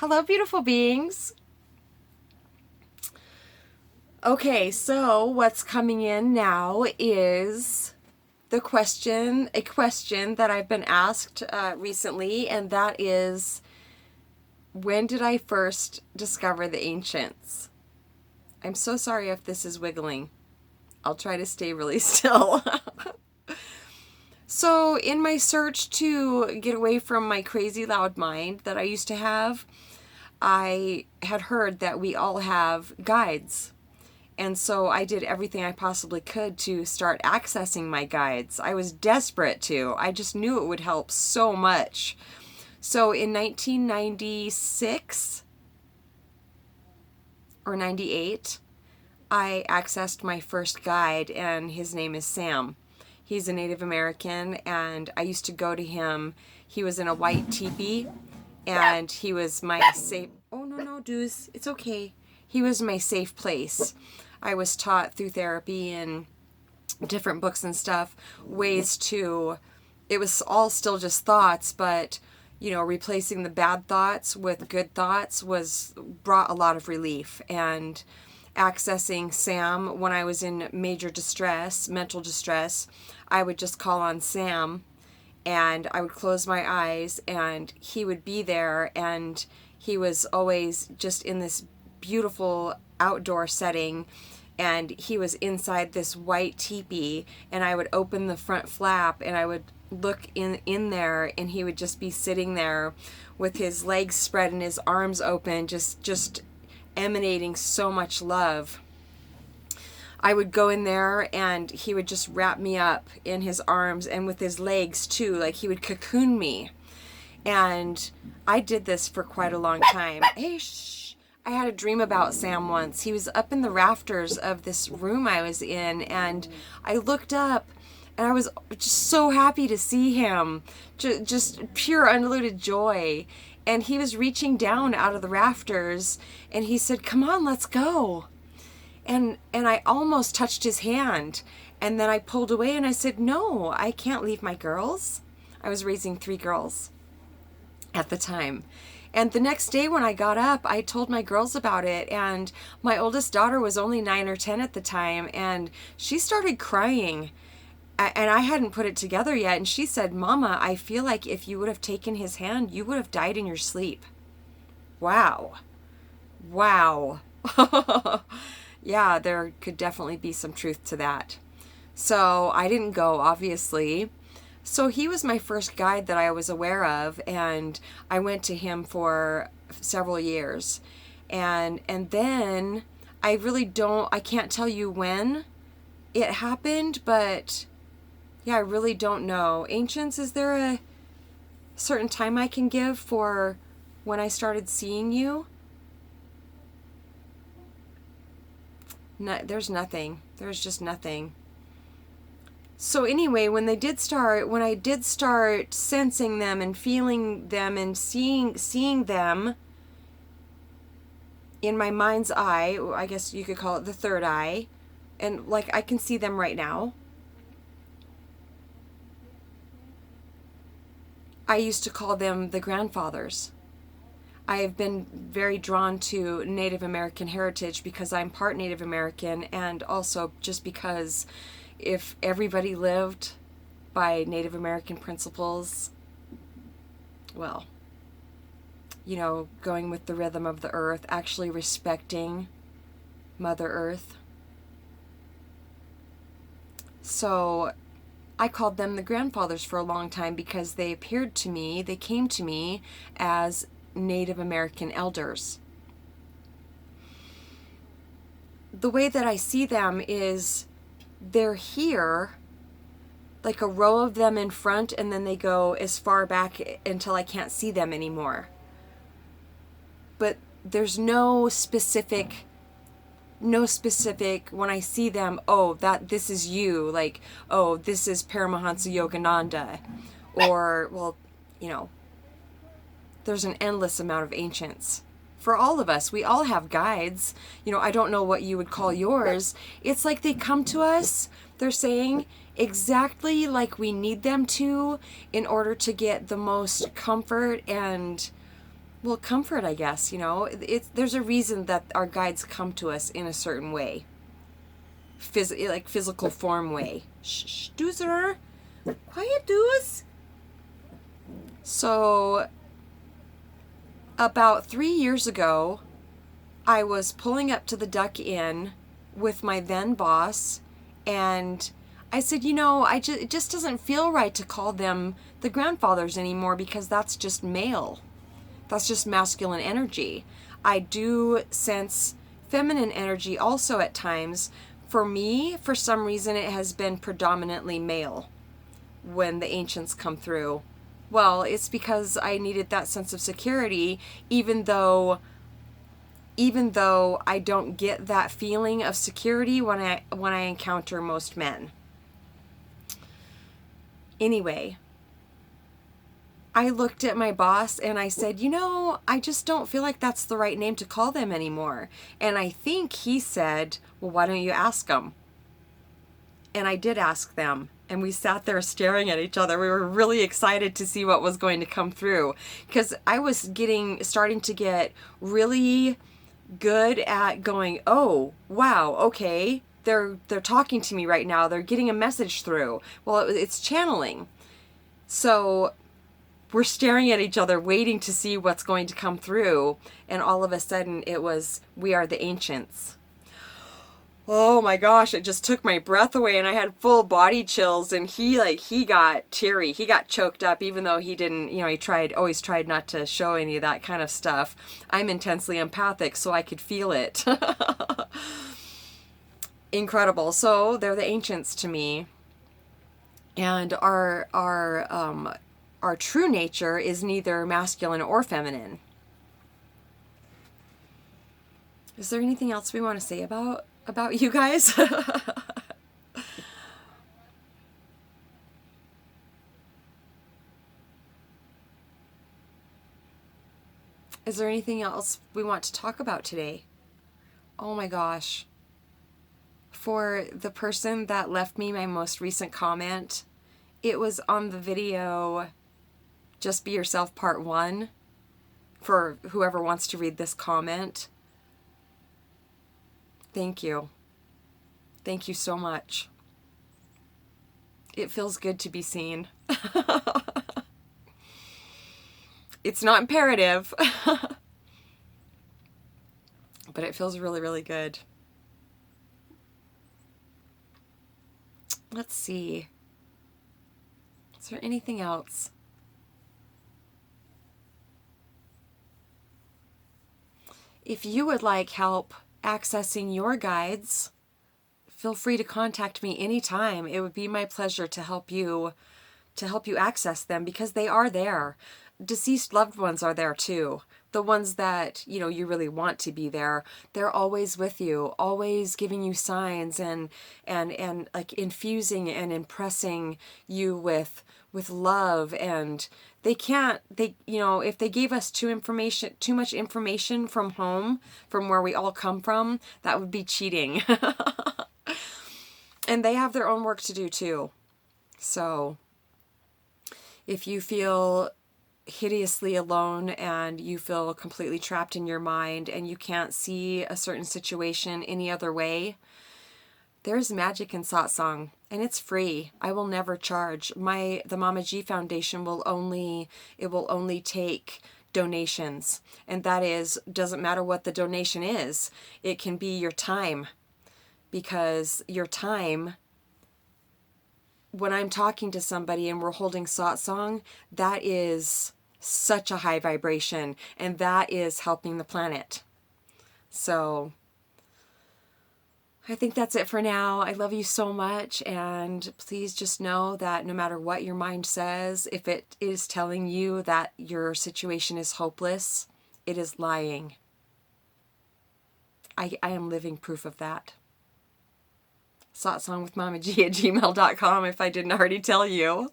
Hello, beautiful beings. Okay, so what's coming in now is a question that I've been asked recently, and that is, when did I first discover the ancients? I'm so sorry if this is wiggling. I'll try to stay really still. So, in my search to get away from my crazy loud mind that I used to have, I had heard that we all have guides. And so I did everything I possibly could to start accessing my guides. I was desperate to. I just knew it would help so much. So in 1996 or 98, I accessed my first guide, and his name is Sam. He's a Native American, and I used to go to him. He was in a white teepee, and he was my safe. Oh, no, Deuce. It's okay. He was my safe place. I was taught through therapy and different books and stuff ways to. It was all still just thoughts, but replacing the bad thoughts with good thoughts brought a lot of relief. And accessing Sam when I was in major distress, mental distress, I would just call on Sam, and I would close my eyes, and he would be there, and he was always just in this beautiful outdoor setting, and he was inside this white teepee, and I would open the front flap, and I would look in there, and he would just be sitting there with his legs spread and his arms open, just emanating so much love. I would go in there, and he would just wrap me up in his arms, and with his legs too, like he would cocoon me. And I did this for quite a long time. Hey, shh. I had a dream about Sam once. He was up in the rafters of this room I was in, and I looked up, and I was just so happy to see him. Just pure undiluted joy. And he was reaching down out of the rafters, and he said, "Come on, let's go." And I almost touched his hand, and then I pulled away, and I said, "No, I can't leave my girls." I was raising 3 girls at the time. And the next day when I got up, I told my girls about it, and my oldest daughter was only 9 or 10 at the time, and she started crying. And I hadn't put it together yet, and she said, "Mama, I feel like if you would have taken his hand, you would have died in your sleep." Wow. Yeah, there could definitely be some truth to that. So I didn't go, obviously. So he was my first guide that I was aware of, and I went to him for several years. And then I can't tell you when it happened, but yeah, I really don't know. Ancients, is there a certain time I can give for when I started seeing you? No, there's nothing. There's just nothing. So anyway, when I did start sensing them and feeling them and seeing them in my mind's eye, I guess you could call it the third eye, and like I can see them right now. I used to call them the grandfathers. I have been very drawn to Native American heritage because I'm part Native American, and also just because if everybody lived by Native American principles, well, going with the rhythm of the earth, actually respecting Mother Earth. So I called them the grandfathers for a long time because they came to me as Native American elders. The way that I see them is they're here, like a row of them in front, and then they go as far back until I can't see them anymore. But there's no specific when I see them, oh, this is you, like, oh, this is Paramahansa Yogananda, or, well, there's an endless amount of ancients. For all of us, we all have guides. I don't know what you would call yours. It's like they come to us, they're saying exactly like we need them to in order to get the most comfort and well, comfort, I guess, there's a reason that our guides come to us in a certain way. Like physical form way. Shh, doozer. Quiet, doos. So, about 3 years ago, I was pulling up to the Duck Inn with my then boss, and I said, it just doesn't feel right to call them the grandfathers anymore because that's just male. That's just masculine energy. I do sense feminine energy also at times. For me, for some reason, it has been predominantly male when the ancients come through. Well, it's because I needed that sense of security, even though I don't get that feeling of security when I encounter most men. Anyway, I looked at my boss and I said, I just don't feel like that's the right name to call them anymore. And I think he said, well, why don't you ask them? And I did ask them. And we sat there staring at each other. We were really excited to see what was going to come through. Because I was starting to get really good at going, oh, wow, okay. They're talking to me right now. They're getting a message through. Well, it's channeling. So we're staring at each other, waiting to see what's going to come through. And all of a sudden it was, we are the ancients. Oh my gosh, it just took my breath away and I had full body chills, and he got teary. He got choked up, even though he didn't, he always tried not to show any of that kind of stuff. I'm intensely empathic, so I could feel it. Incredible. So they're the ancients to me. And our true nature is neither masculine or feminine. Is there anything else we want to say about you guys? Is there anything else we want to talk about today? Oh my gosh. For the person that left me my most recent comment, it was on the video Just Be Yourself Part 1, for whoever wants to read this comment. Thank you. Thank you so much. It feels good to be seen. It's not imperative, but it feels really, really good. Let's see. Is there anything else? If you would like help accessing your guides, feel free to contact me anytime. It would be my pleasure to help you access them, because they are there. Deceased loved ones are there too. The ones that, you really want to be there. They're always with you, always giving you signs and like infusing and impressing you with love. And if they gave us too much information from home, from where we all come from, that would be cheating. And they have their own work to do too. So if you feel hideously alone and you feel completely trapped in your mind and you can't see a certain situation any other way, there's magic in satsang, and it's free. I will never charge. The Mama G Foundation will only take donations, and that doesn't matter what the donation is. It can be your time, because your time, when I'm talking to somebody and we're holding satsang, that is such a high vibration, and that is helping the planet. So I think that's it for now. I love you so much, and please just know that no matter what your mind says, if it is telling you that your situation is hopeless, it is lying. I am living proof of that. satsangwithmamaG@gmail.com if I didn't already tell you.